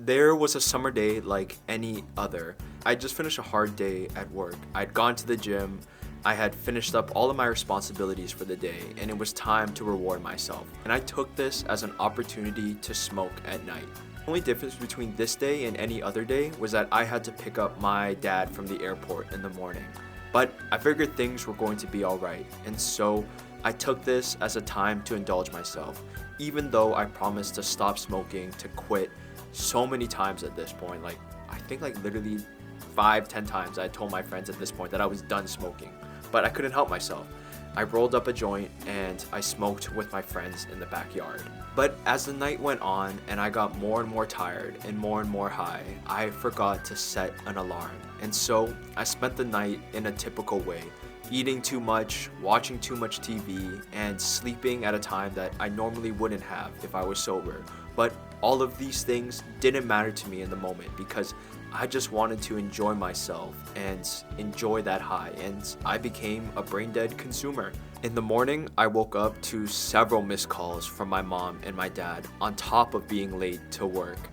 There was a summer day like any other. I just finished a hard day at work. I'd gone to the gym, I had finished up all of my responsibilities for the day, and it was time to reward myself. And I took this as an opportunity to smoke at night. The only difference between this day and any other day was that I had to pick up my dad from the airport in the morning. But I figured things were going to be alright, and so I took this as a time to indulge myself, even though I promised to stop smoking, to quit so many times at this point. I think literally 5-10 times I told my friends at this point that I was done smoking, but I couldn't help myself. I rolled up a joint and I smoked with my friends in the backyard. But as the night went on and I got more and more tired and more high, I forgot to set an alarm. And so I spent the night in a typical way, eating too much, watching too much TV, and sleeping at a time that I normally wouldn't have if I was sober. But all of these things didn't matter to me in the moment because I just wanted to enjoy myself and enjoy that high, and I became a brain-dead consumer. In the morning, I woke up to several missed calls from my mom and my dad on top of being late to work.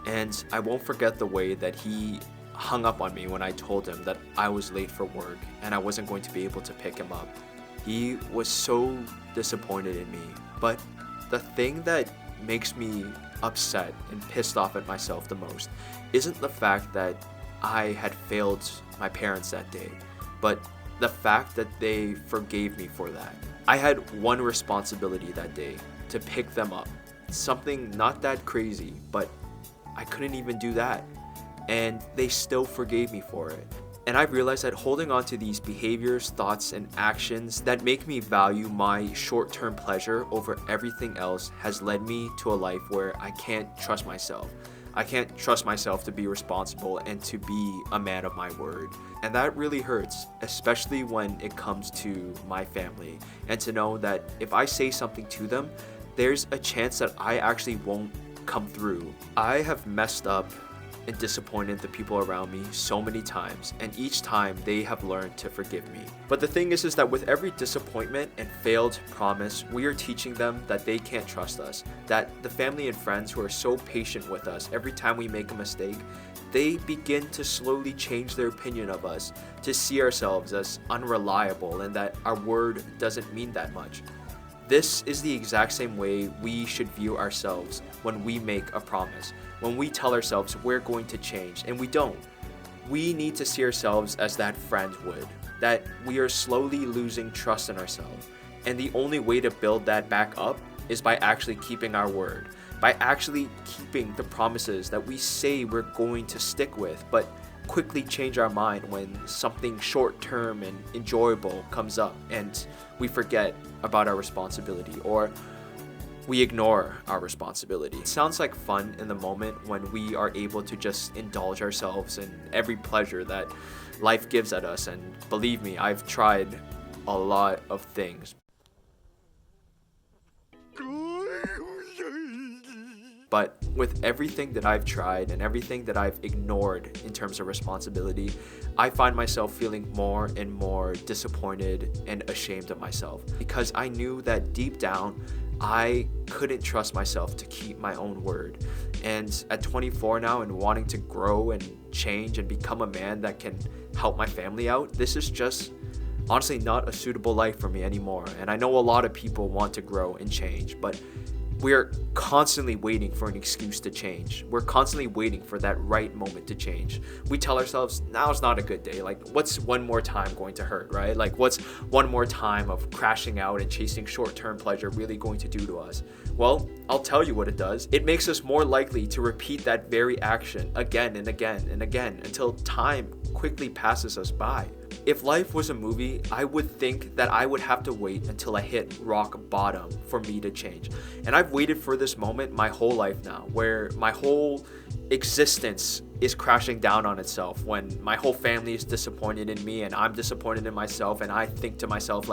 And I won't forget the way that he hung up on me when I told him that I was late for work and I wasn't going to be able to pick him up. He was so disappointed in me. But the thing that makes me upset and pissed off at myself the most isn't the fact that I had failed my parents that day, but the fact that they forgave me for that. I had one responsibility that day: to pick them up. Something not that crazy, but I couldn't even do that, and they still forgave me for it. And I've realized that holding on to these behaviors, thoughts, and actions that make me value my short-term pleasure over everything else has led me to a life where I can't trust myself. I can't trust myself to be responsible and to be a man of my word. And that really hurts, especially when it comes to my family. And to know that if I say something to them, there's a chance that I actually won't come through. I have messed up and disappointed the people around me so many times, and each time they have learned to forgive me. But the thing is that with every disappointment and failed promise, we are teaching them that they can't trust us, that the family and friends who are so patient with us every time we make a mistake, they begin to slowly change their opinion of us, to see ourselves as unreliable and that our word doesn't mean that much. This is the exact same way we should view ourselves when we make a promise, when we tell ourselves we're going to change and we don't. We need to see ourselves as that friend would, that we are slowly losing trust in ourselves. And the only way to build that back up is by actually keeping our word, by actually keeping the promises that we say we're going to stick with, but quickly change our mind when something short-term and enjoyable comes up and we forget about our responsibility or we ignore our responsibility. It sounds like fun in the moment when we are able to just indulge ourselves in every pleasure that life gives at us, and believe me, I've tried a lot of things. But with everything that I've tried and everything that I've ignored in terms of responsibility, I find myself feeling more and more disappointed and ashamed of myself, because I knew that deep down, I couldn't trust myself to keep my own word. And at 24 now and wanting to grow and change and become a man that can help my family out, this is just honestly not a suitable life for me anymore. And I know a lot of people want to grow and change, but we're constantly waiting for an excuse to change. We're constantly waiting for that right moment to change. We tell ourselves, now's not a good day. What's one more time going to hurt, right? What's one more time of crashing out and chasing short-term pleasure really going to do to us? Well, I'll tell you what it does. It makes us more likely to repeat that very action again and again and again until time quickly passes us by. If life was a movie, I would think that I would have to wait until I hit rock bottom for me to change. And I've waited for this moment my whole life now, where my whole existence is crashing down on itself, when my whole family is disappointed in me and I'm disappointed in myself, and I think to myself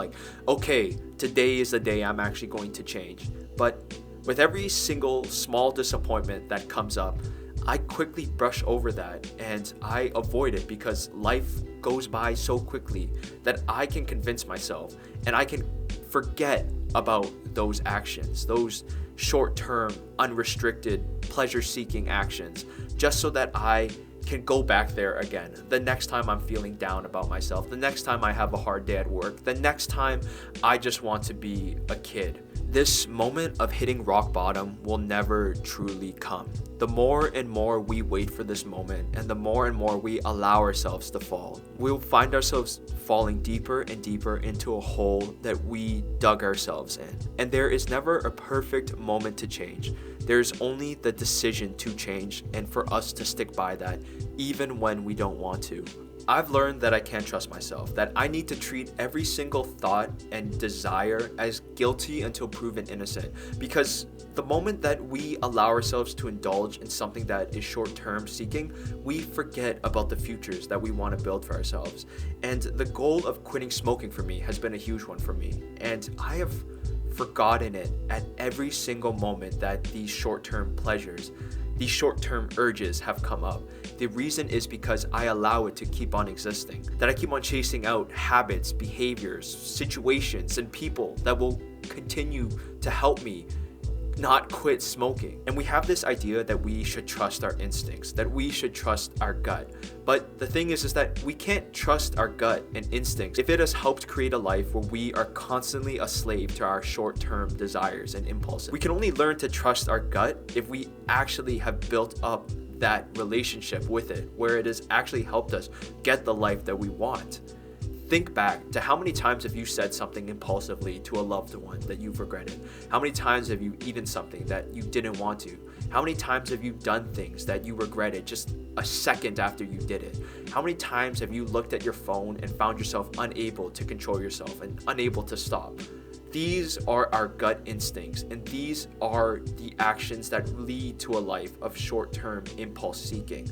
okay, today is the day I'm actually going to change. But with every single small disappointment that comes up, I quickly brush over that and I avoid it, because life goes by so quickly that I can convince myself and I can forget about those actions, those short-term, unrestricted pleasure-seeking actions just so that I can go back there again. The next time I'm feeling down about myself, the next time I have a hard day at work, the next time I just want to be a kid. This moment of hitting rock bottom will never truly come. The more and more we wait for this moment, and the more and more we allow ourselves to fall, we'll find ourselves falling deeper and deeper into a hole that we dug ourselves in. And there is never a perfect moment to change. There's only the decision to change and for us to stick by that even when we don't want to. I've learned that I can't trust myself, that I need to treat every single thought and desire as guilty until proven innocent. Because the moment that we allow ourselves to indulge in something that is short-term seeking, we forget about the futures that we want to build for ourselves. And the goal of quitting smoking for me has been a huge one for me. And I have forgotten it at every single moment that these short-term pleasures, these short-term urges have come up. The reason is because I allow it to keep on existing, that I keep on chasing out habits, behaviors, situations, and people that will continue to help me not quit smoking. And we have this idea that we should trust our instincts, that we should trust our gut. But the thing is that we can't trust our gut and instincts if it has helped create a life where we are constantly a slave to our short-term desires and impulses. We can only learn to trust our gut if we actually have built up that relationship with it, where it has actually helped us get the life that we want. Think back to how many times have you said something impulsively to a loved one that you've regretted? How many times have you eaten something that you didn't want to? How many times have you done things that you regretted just a second after you did it? How many times have you looked at your phone and found yourself unable to control yourself and unable to stop? These are our gut instincts, and these are the actions that lead to a life of short-term impulse seeking.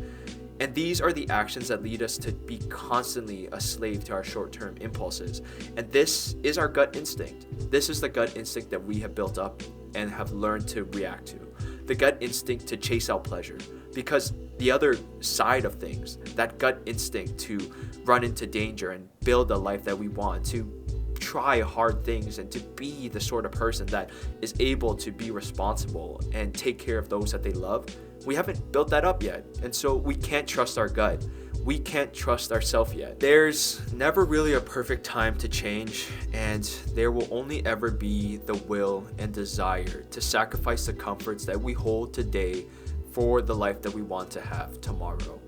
And these are the actions that lead us to be constantly a slave to our short-term impulses. And this is our gut instinct. This is the gut instinct that we have built up and have learned to react to. The gut instinct to chase out pleasure. Because the other side of things, that gut instinct to run into danger and build a life that we want, to try hard things and to be the sort of person that is able to be responsible and take care of those that they love, we haven't built that up yet. And so we can't trust our gut. We can't trust ourselves yet. There's never really a perfect time to change, and there will only ever be the will and desire to sacrifice the comforts that we hold today for the life that we want to have tomorrow.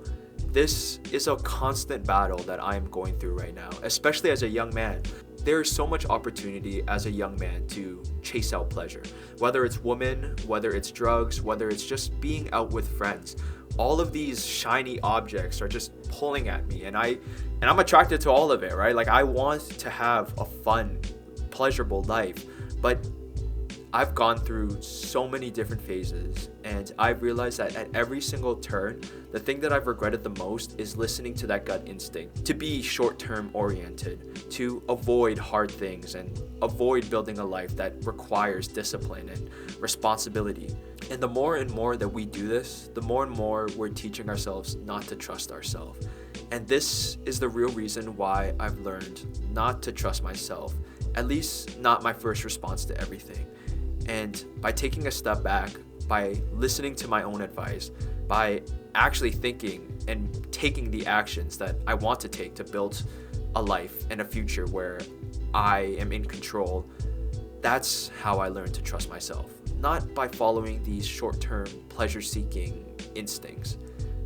This is a constant battle that I am going through right now, especially as a young man. There is so much opportunity as a young man to chase out pleasure. Whether it's women, whether it's drugs, whether it's just being out with friends. All of these shiny objects are just pulling at me, and I'm attracted to all of it, right? Like, I want to have a fun, pleasurable life, but I've gone through so many different phases, and I've realized that at every single turn, the thing that I've regretted the most is listening to that gut instinct, to be short-term oriented, to avoid hard things and avoid building a life that requires discipline and responsibility. And the more and more that we do this, the more and more we're teaching ourselves not to trust ourselves. And this is the real reason why I've learned not to trust myself, at least not my first response to everything. And by taking a step back, by listening to my own advice, by actually thinking and taking the actions that I want to take to build a life and a future where I am in control, that's how I learned to trust myself. Not by following these short-term pleasure-seeking instincts.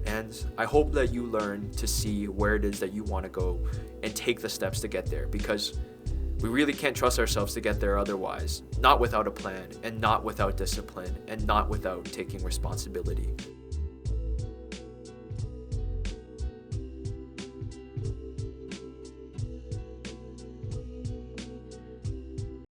And I hope that you learn to see where it is that you want to go and take the steps to get there, because we really can't trust ourselves to get there otherwise, not without a plan and not without discipline and not without taking responsibility.